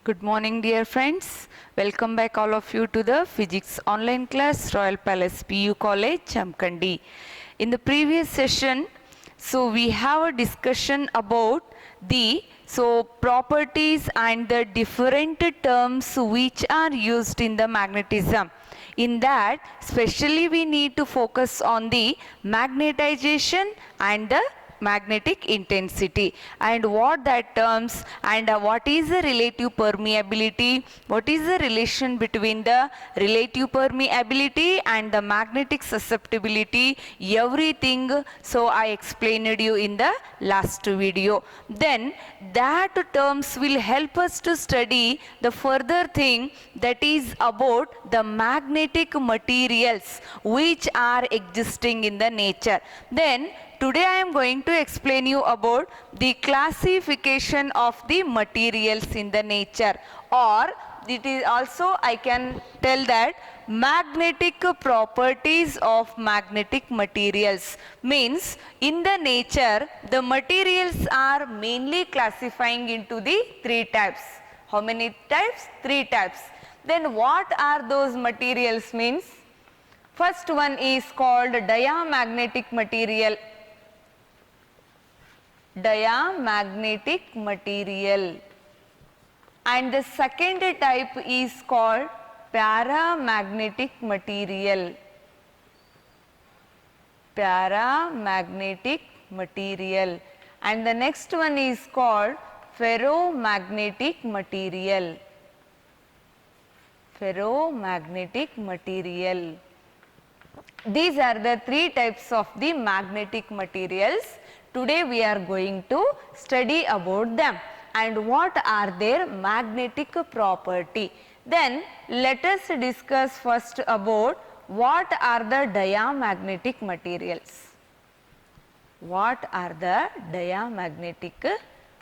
Good morning, dear friends. Welcome back all of you to the physics online class, Royal Palace PU College, Chamkandi. In the previous session, we have a discussion about the properties and the different terms which are used in the magnetism. In that, specially we need to focus on the magnetization and the magnetic intensity and what that terms and what is the relative permeability, what is the relation between the relative permeability and the magnetic susceptibility, everything. So I explained you in the last video. Then that terms will help us to study the further thing, that is about the magnetic materials which are existing in the nature. Then today I am going to explain you about the classification of the materials in the nature, or it is also I can tell that magnetic properties of magnetic materials. Means in the nature the materials are mainly classifying into the three types. How many types? Three types. Then what are those materials? Means first one is called diamagnetic material. Diamagnetic material. And the second type is called paramagnetic material. Paramagnetic material. And the next one is called ferromagnetic material. Ferromagnetic material. These are the three types of the magnetic materials. Today we are going to study about them and what are their magnetic property. Then let us discuss first about what are the diamagnetic materials. What are the diamagnetic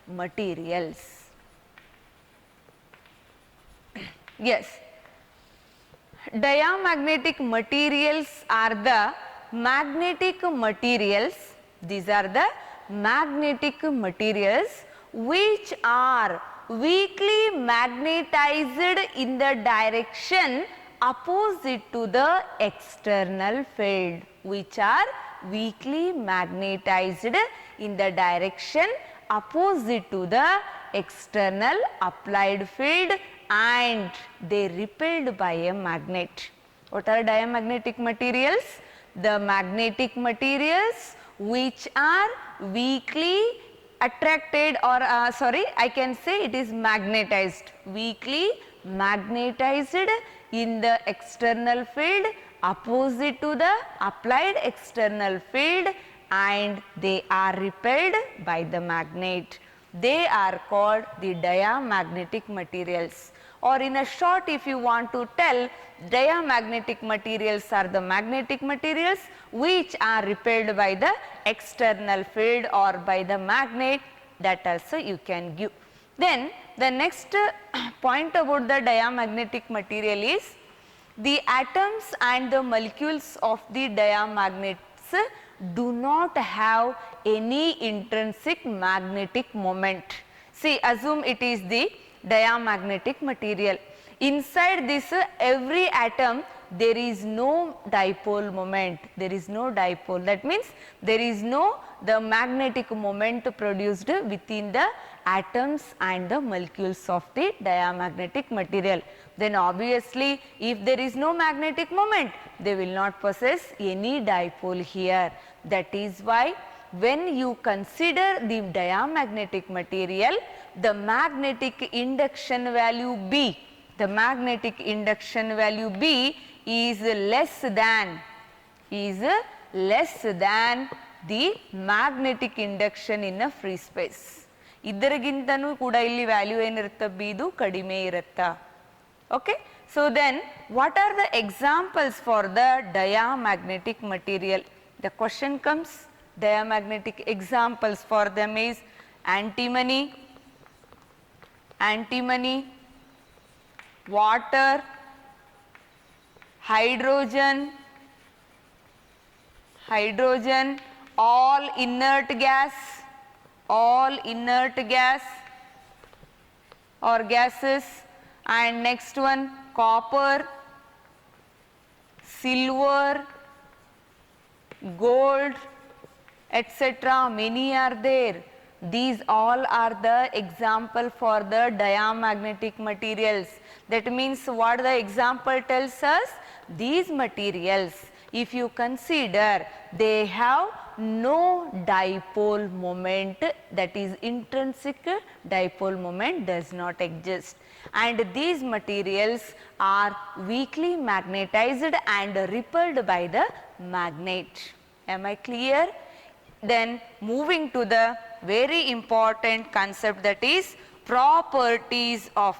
materials? Yes. Diamagnetic materials are the magnetic materials. These are the magnetic materials which are weakly magnetized in the direction opposite to the external field. Which are weakly magnetized in the direction opposite to the external applied field and they repelled by a magnet. What are diamagnetic materials? The magnetic materials which are weakly attracted, or I can say it is magnetized, weakly magnetized in the external field opposite to the applied external field and they are repelled by the magnet. They are called the diamagnetic materials. Or in a short, if you want to tell, diamagnetic materials are the magnetic materials which are repelled by the external field or by the magnet. That also you can give. Then the next point about the diamagnetic material is the atoms and the molecules of the diamagnets do not have any intrinsic magnetic moment. See, assume it is the diamagnetic material. Inside this every atom there is no dipole moment, there is no dipole. That means there is no the magnetic moment produced within the atoms and the molecules of the diamagnetic material. Then obviously if there is no magnetic moment, they will not possess any dipole here. That is why when you consider the diamagnetic material, the magnetic induction value B, the magnetic induction value B is less than the magnetic induction in a free space. ಇದರಗಿಂತನೂ ಕೂಡ ಇಲ್ಲಿ value ಏನಿರುತ್ತೆ ಬಿದು ಕಡಿಮೆ ಇರುತ್ತಾ. Okay. So then what are the examples for the diamagnetic material? The question comes, diamagnetic examples for them is antimony, water, hydrogen, all inert gas, or gases. And next one, copper, silver, gold, etc. Many are there. These all are the example for the diamagnetic materials. That means what the example tells us? These materials, if you consider, they have no dipole moment, that is intrinsic dipole moment does not exist, and these materials are weakly magnetized and repelled by the magnet. Am I clear? Then moving to the very important concept, that is properties of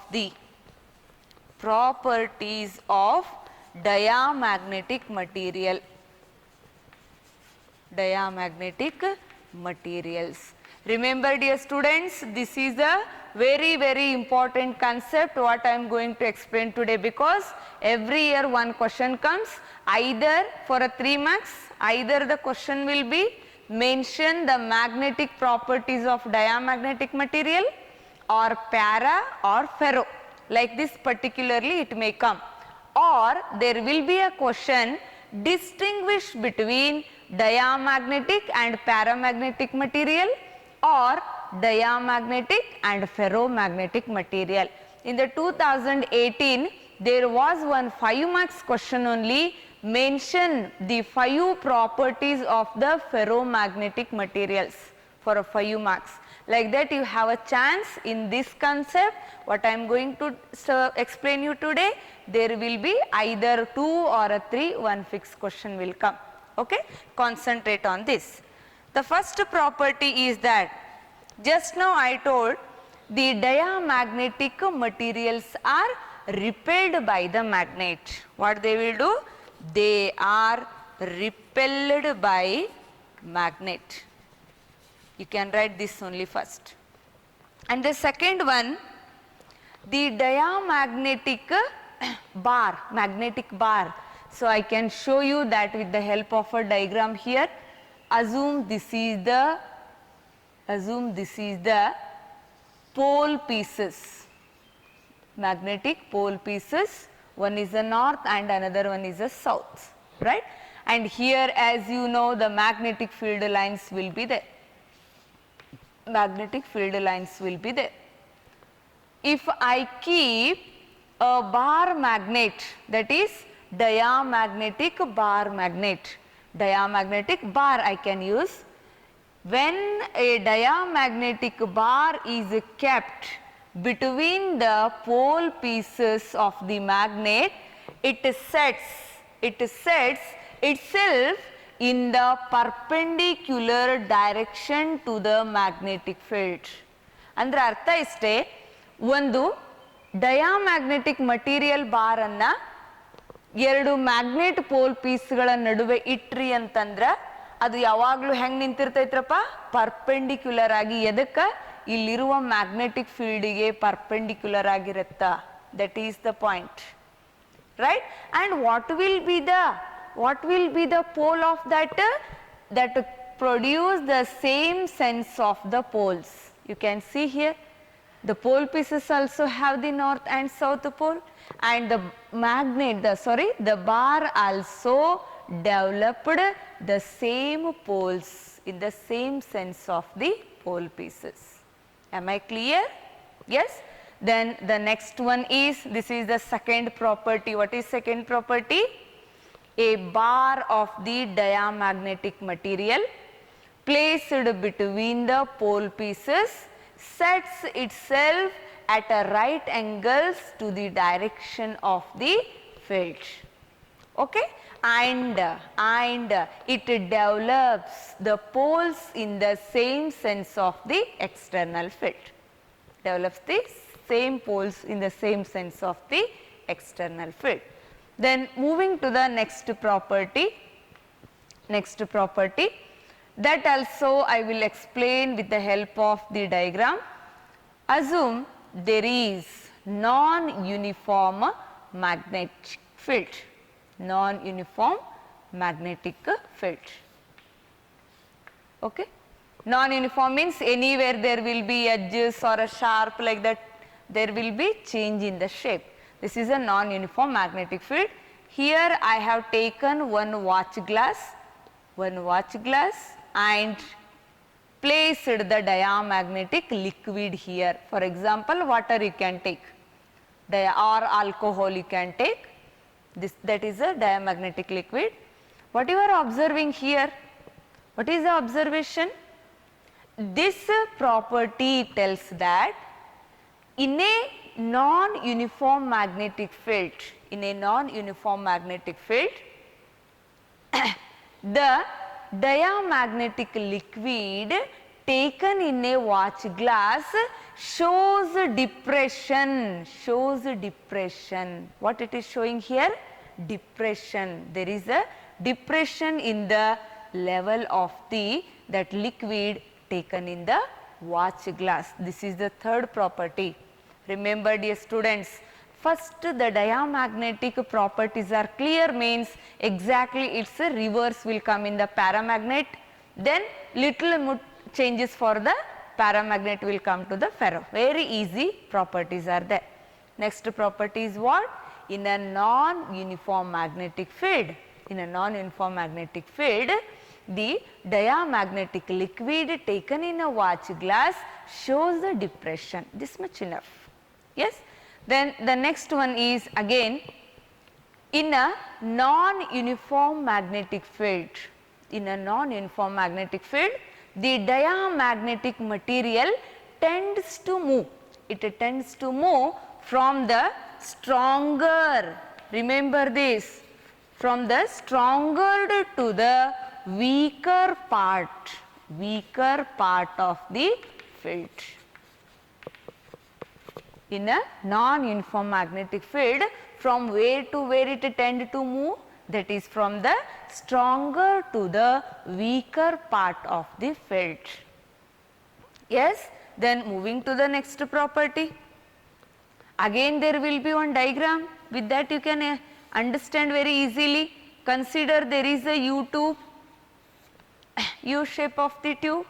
diamagnetic material. Diamagnetic materials. Remember, dear students, this is a very important concept what I am going to explain today, because every year one question comes, either for a 3 marks, either the question will be mention the magnetic properties of diamagnetic material, or para or ferro, like this particularly it may come, or there will be a question distinguish between diamagnetic and paramagnetic material, or diamagnetic and ferromagnetic material. In the 2018, there was one 5 marks question only, mention the 5 properties of the ferromagnetic materials for a 5 marks. Like that you have a chance in this concept what I am going to explain you today. There will be either 2 or a 3, one fixed question will come. Okay? Concentrate on this. The first property is that, just now I told, the diamagnetic materials are repelled by the magnet. What they will do? They are repelled by magnet. You can write this only first. And the second one, the diamagnetic bar, magnetic bar. So I can show you that with the help of a diagram here. Assume this is the pole pieces, magnetic pole pieces. One is the north and another one is the south, right? And here, as you know, the magnetic field lines will be there. Magnetic field lines will be there. If I keep a bar magnet, that is diamagnetic bar magnet, diamagnetic bar I can use. When a diamagnetic bar is kept between the pole pieces of the magnet, it sets itself in the perpendicular direction to the magnetic field. Andre artha iste, ಒಂದು diamagnetic material bar ಅನ್ನ 2 magnet pole ಪೀಸ್ಗಳ ನಡುವೆ ಇಟ್ರಿ ಅಂತಂದ್ರ ಅದು ಯಾವಾಗಲೂ ಹೆಂಗ್ ನಿಂತಿರ್ತೈತ್ರಪ್ಪ? Perpendicular ಆಗಿ. ಎದಕ್ಕ? ಇಲ್ಲಿರುವ ಮ್ಯಾಗ್ನೆಟಿಕ್ ಫೀಲ್ಡ್ಗೆ ಪರ್ಪೆಂಡಿಕ್ಯುಲರ್ ಆಗಿರುತ್ತ. That is the point, right? And what will be the pole of that produce the same sense of the poles. You can see here the pole pieces also have the north and south pole, and the magnet, the bar also developed the same poles in the same sense of the pole pieces. Am I clear? Yes? Then the next one is, this is the second property. What is second property? A bar of the diamagnetic material placed between the pole pieces sets itself at a right angles to the direction of the field. Okay? And it develops the poles in the same sense of the external field. Develops the same poles in the same sense of the external field. Then moving to the next property, that also I will explain with the help of the diagram. Assume there is non-uniform magnetic field. Non-uniform magnetic field. Okay? Non-uniform means anywhere there will be edges or a sharp like that. there will be change in the shape. This is a non-uniform magnetic field. Here I have taken one watch glass and placed the diamagnetic liquid here. For example, water you can take, or alcohol you can take. That is a diamagnetic liquid. What you are observing here? What is the observation? This property tells that in a non-uniform magnetic field, the diamagnetic liquid taken in a watch glass shows depression. What it is showing here? Depression. There is a depression in the level of that liquid taken in the watch glass. This is the third property. Remember, dear students, first the diamagnetic properties are clear, means exactly its reverse will come in the paramagnet, then little changes for the paramagnet will come to the ferro. Very easy properties are there. Next property is what? In a non-uniform magnetic field, the diamagnetic liquid taken in a watch glass shows the depression. This much enough. Yes. Then the next one is again in a non-uniform magnetic field. The diamagnetic material tends to move. It tends to move from the stronger, remember this, from the stronger to the weaker part of the field. In a non-uniform magnetic field, from where to where it tend to move? That is from the stronger to the weaker part of the field. Yes, then moving to the next property. Again there will be one diagram, with that you can understand very easily. Consider there is a U-tube, U shape of the tube,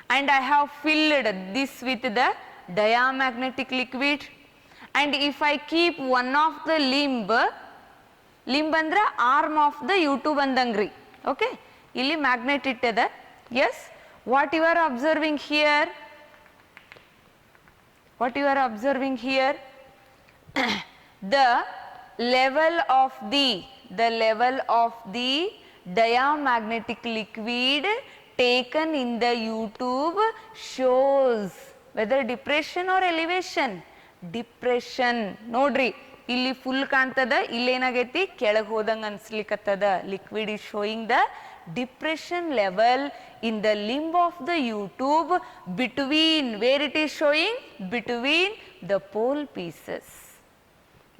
and I have filled this with the diamagnetic liquid, and if I keep one of the limb andre arm of the U-tube andangri, okay, illi magnet ittede. Yes, what you are observing here? The level of the diamagnetic liquid taken in the U-tube shows whether depression or elevation. Depression. Nodri, illi full kaantada, illi enagaiತಿ ಕೆಳಗೆ ಹೋದಂಗ ಅನ್ಸ್ಲಿಕತ್ತದ. Liquid is showing the depression level in the limb of the U-tube between, where it is showing? Between the pole pieces.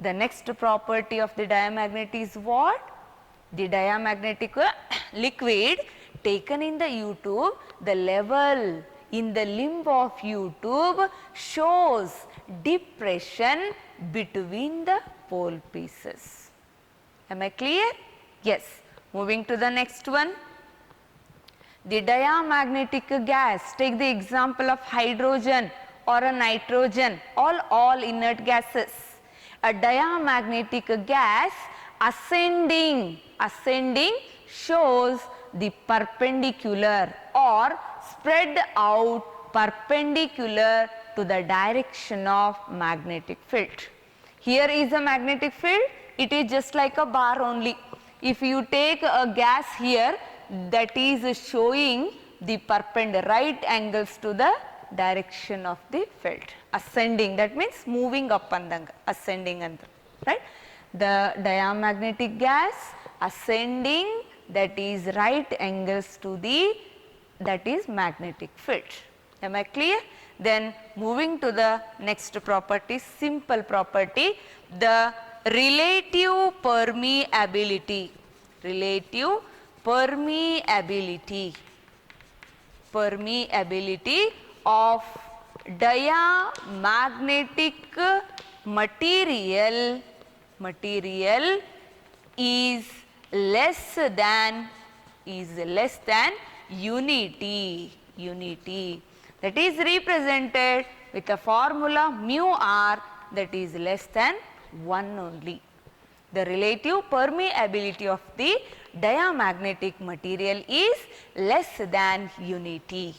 The next property of the diamagnet is what? The diamagnetic liquid taken in the U-tube, the level in the limb of U-tube shows depression between the pole pieces. Am I clear? Yes. Moving to the next one. The diamagnetic gas, take the example of hydrogen or a nitrogen, all inert gases. A diamagnetic gas ascending shows the perpendicular or spread out perpendicular to the direction of magnetic field. Here is a magnetic field, it is just like a bar only. If you take a gas here, that is showing the perpendicular right angles to the direction of the field. Ascending, that means moving up andanga, ascending and right. The diamagnetic gas ascending, that is right angles to the, that is magnetic field. Am I clear? Then moving to the next property, simple property, the relative permeability of diamagnetic material is less than unity. That is represented with the formula mu r that is less than 1 only. The relative permeability of the diamagnetic material is less than unity.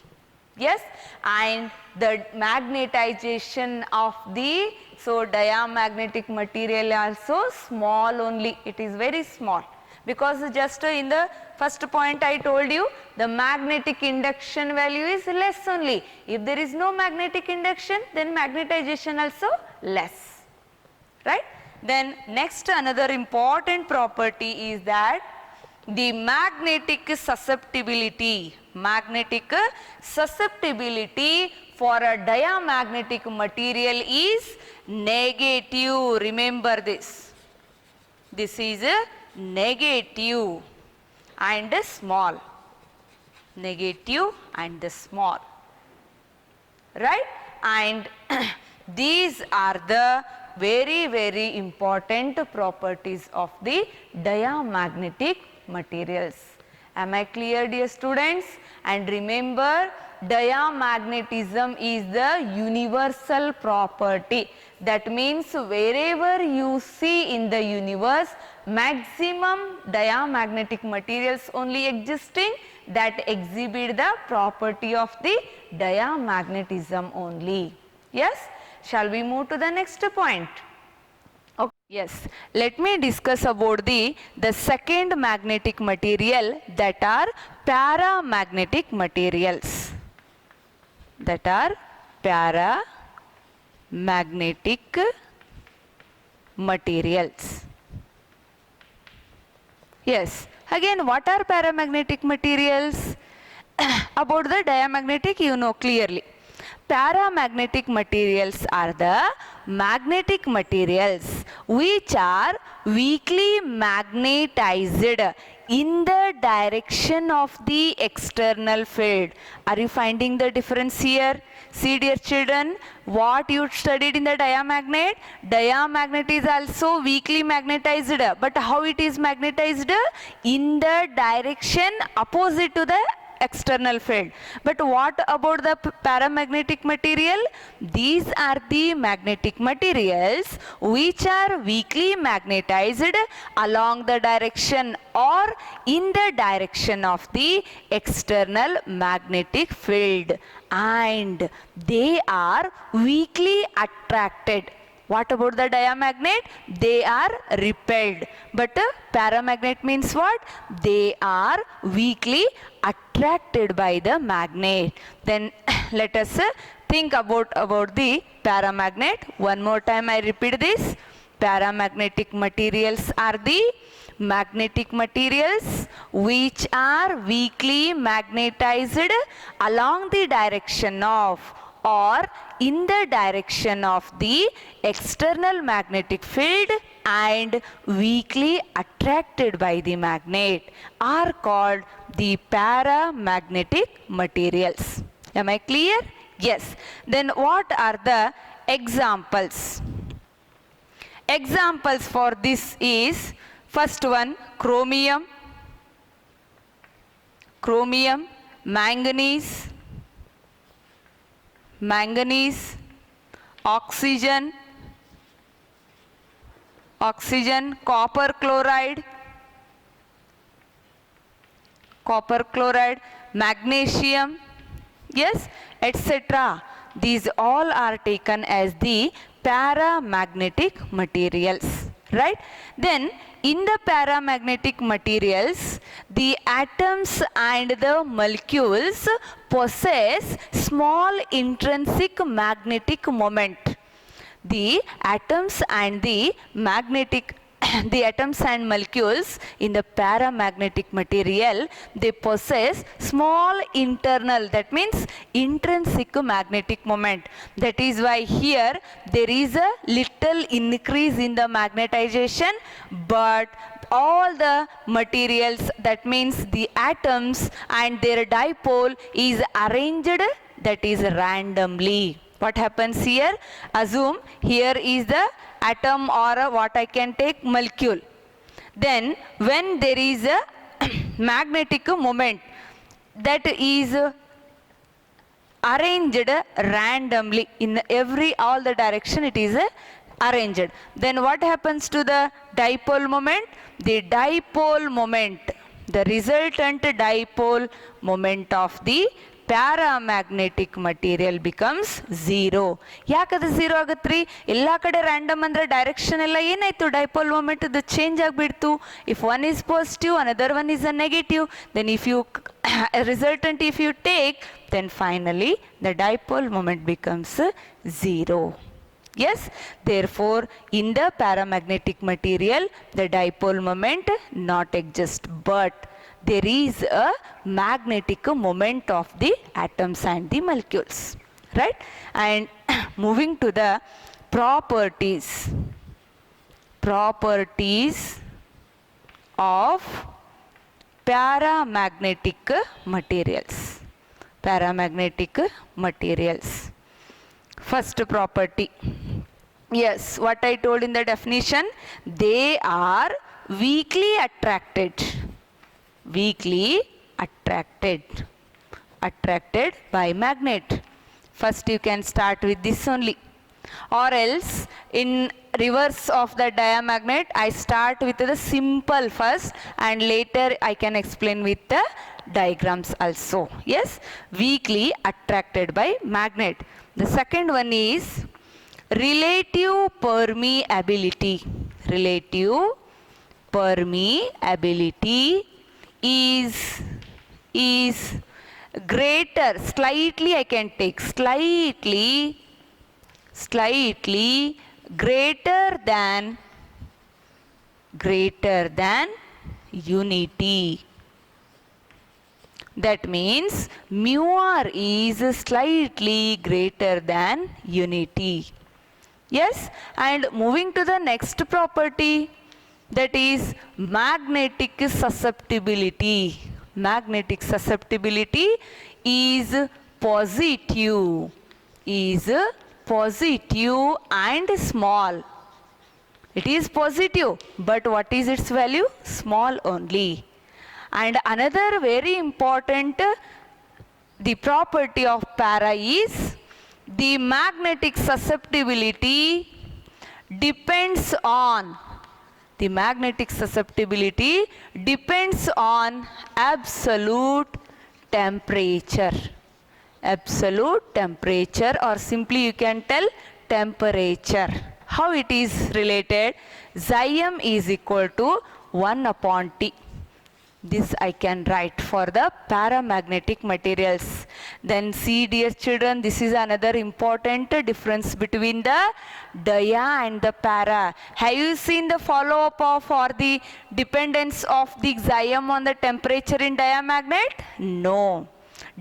Yes, and the magnetization of the, so diamagnetic material also small only, it is very small, because just in the first point I told you the magnetic induction value is less only. If there is no magnetic induction, then magnetization also less, right. Then next another important property is that the magnetic susceptibility for a diamagnetic material is negative. Remember this. This is a negative and small. Negative and small. Right? And these are the very important properties of the diamagnetic materials. Am I clear, dear students? And remember, diamagnetism is the universal property. That means wherever you see in the universe maximum diamagnetic materials only existing, that exhibit the property of the diamagnetism only. Yes? Shall we move to the next point? Okay. Yes, let me discuss about the second magnetic material, that are paramagnetic materials. That are paramagnetic materials. Yes, again what are paramagnetic materials? About the diamagnetic you know clearly. Paramagnetic materials are the magnetic materials which are weakly magnetized in the direction of the external field. Are you finding the difference here? See, dear children, what you studied in the diamagnet? Diamagnet is also weakly magnetized, but how it is magnetized? In the direction opposite to the external field. But what about the paramagnetic material? These are the magnetic materials which are weakly magnetized along the direction or in the direction of the external magnetic field, and they are weakly attracted. What about the diamagnet? They are repelled. But paramagnet means what? They are weakly attracted by the magnet. Then let us think about the paramagnet. One more time I repeat this. Paramagnetic materials are the magnetic materials which are weakly magnetized along the direction of or in the direction of the external magnetic field and weakly attracted by the magnet are called the paramagnetic materials. Am I clear? Yes. Then what are the examples? Examples for this is, first one, chromium, manganese, oxygen, copper chloride, magnesium, yes, etc. These all are taken as the paramagnetic materials, right? Then in the paramagnetic materials, the atoms and the molecules possess small intrinsic magnetic moment. The atoms and the atoms and molecules in the paramagnetic material, they possess small internal, that means intrinsic magnetic moment. That is why here there is a little increase in the magnetization, but all the materials, that means the atoms and their dipole is arranged, that is randomly. What happens here? Assume here is the atom or what I can take molecule. Then when there is a magnetic moment, that is arranged randomly in all the direction, it is arranged. Then what happens to the dipole moment? The dipole moment, the resultant dipole moment of the paramagnetic material becomes 0. ಯಾಕದು 0 ಆಗತ್ರಿ? ಎಲ್ಲ ಕಡೆ random ಅಂದ್ರೆ direction ಎಲ್ಲ ಏನಾಯ್ತು? Dipole moment ಅದು change ಆಗಿಬಿಡ್ತು. If one is positive another one is a negative, then if you resultant if you take, then finally the dipole moment becomes 0. Yes, therefore in the paramagnetic material the dipole moment not exist, but there is a magnetic moment of the atoms and the molecules, right? And moving to the properties of paramagnetic materials. First property, yes, what I told in the definition, they are weakly attracted by magnet. First you can start with this only, or else in reverse of the diamagnet I start with the simple first and later I can explain with the diagrams also. Yes, weakly attracted by magnet. The second one is relative permeability is greater, slightly I can take, slightly greater than unity. That means mu r is slightly greater than unity. Yes, and moving to the next property, that is magnetic susceptibility. Magnetic susceptibility is positive and small. It is positive, but what is its value? Small only. And another very important the property of para is the magnetic susceptibility depends on absolute temperature, or simply you can tell temperature. How it is related? Xi m is equal to 1 upon T. This I can write for the paramagnetic materials. Then see, dear children, this is another important difference between the dia and the para. Have you seen the follow up of or the dependence of the Xi m on the temperature in diamagnet? No.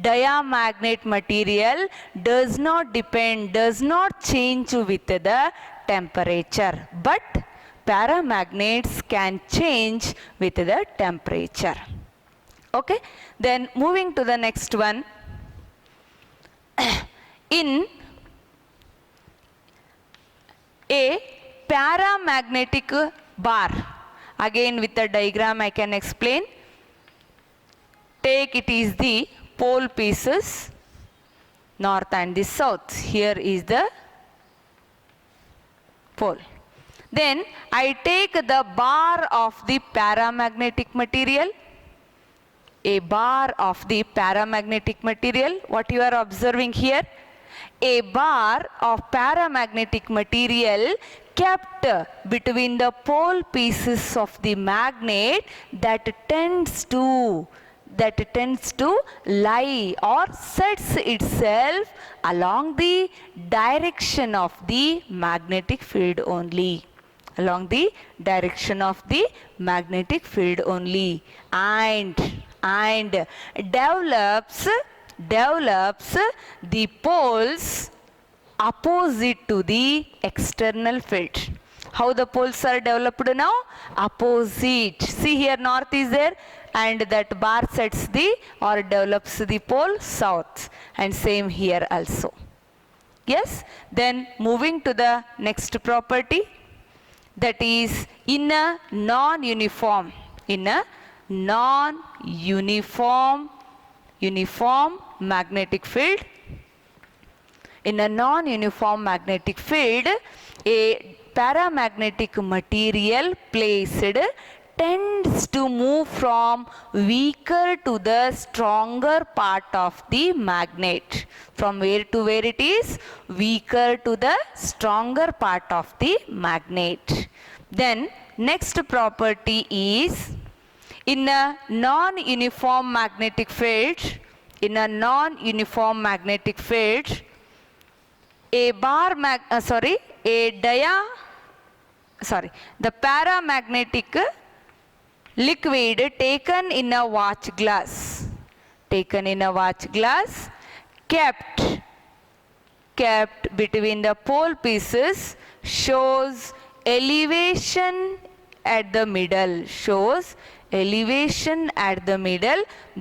Diamagnet material does not change with the temperature, but paramagnets can change with the temperature. Okay, then moving to the next one. In a paramagnetic bar, again with the diagram I can explain. Take it is the pole pieces, north and the south. Here is the pole. Then I take the bar of the paramagnetic material. A bar of the paramagnetic material. What you are observing here? A bar of paramagnetic material kept between the pole pieces of the magnet that tends to lie or sets itself along the direction of the magnetic field only. Along the direction of the magnetic field only, and develops the poles opposite to the external field. How the poles are developed now? Opposite. See here, north is there, and that bar sets the or develops the pole south, and same here also. Yes, then moving to the next property, that is in a non-uniform magnetic field. In a non-uniform magnetic field, a paramagnetic material placed tends to move from weaker to the stronger part of the magnet. From where to where it is? Weaker to the stronger part of the magnet. Then next property is, in a non-uniform magnetic field, the paramagnetic liquid taken in a watch glass, kept between the pole pieces, shows elevation at the middle,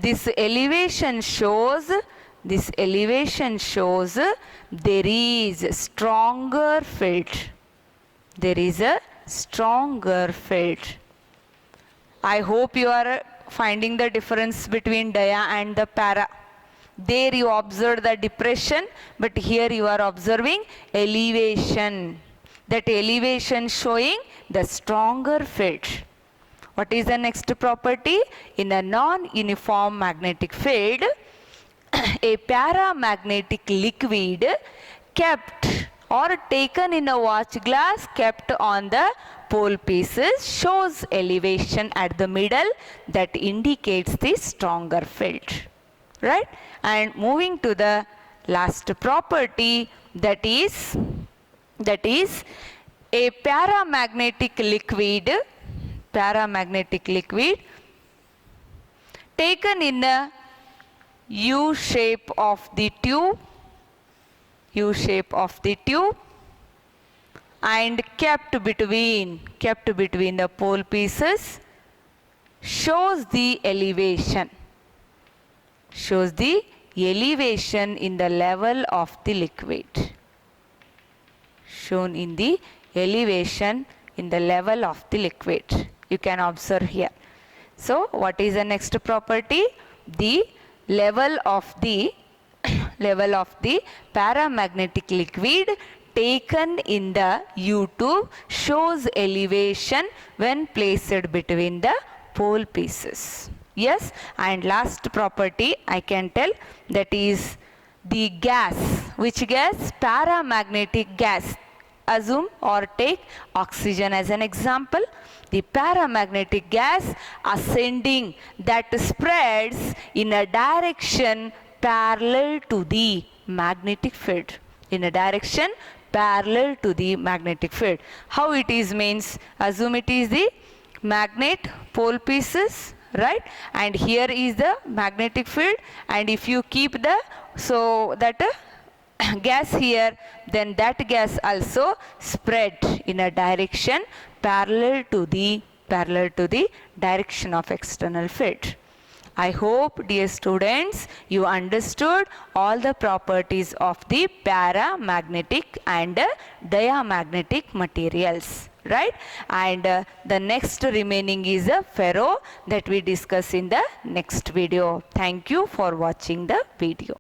This elevation shows there is a stronger field. I hope you are finding the difference between dia and the para. There you observe the depression, but here you are observing elevation. That elevation showing the stronger field. What is the next property? In a non-uniform magnetic field, a paramagnetic liquid kept or taken in a watch glass, kept on the pole pieces, shows elevation at the middle, that indicates the stronger field. Right? And moving to the last property, that is a paramagnetic liquid taken in a U shape of the tube and kept between the pole pieces, shows the elevation in the level of the liquid. You can observe here. So what is the next property? The level of the paramagnetic liquid taken in the U-tube shows elevation when placed between the pole pieces. Yes, and last property I can tell, that is the gas. Which gas? Paramagnetic gas. Assume or take oxygen as an example. The paramagnetic gas ascending, that spreads in a direction parallel to the magnetic field. How it is means, assume it is the magnet pole pieces, right? And here is the magnetic field, and if you keep the gas here, then that gas also spread in a direction parallel to the direction of external field. I hope, dear students, you understood all the properties of the paramagnetic and diamagnetic materials, right? And the next remaining is a ferro, that we discuss in the next video. Thank you for watching the video.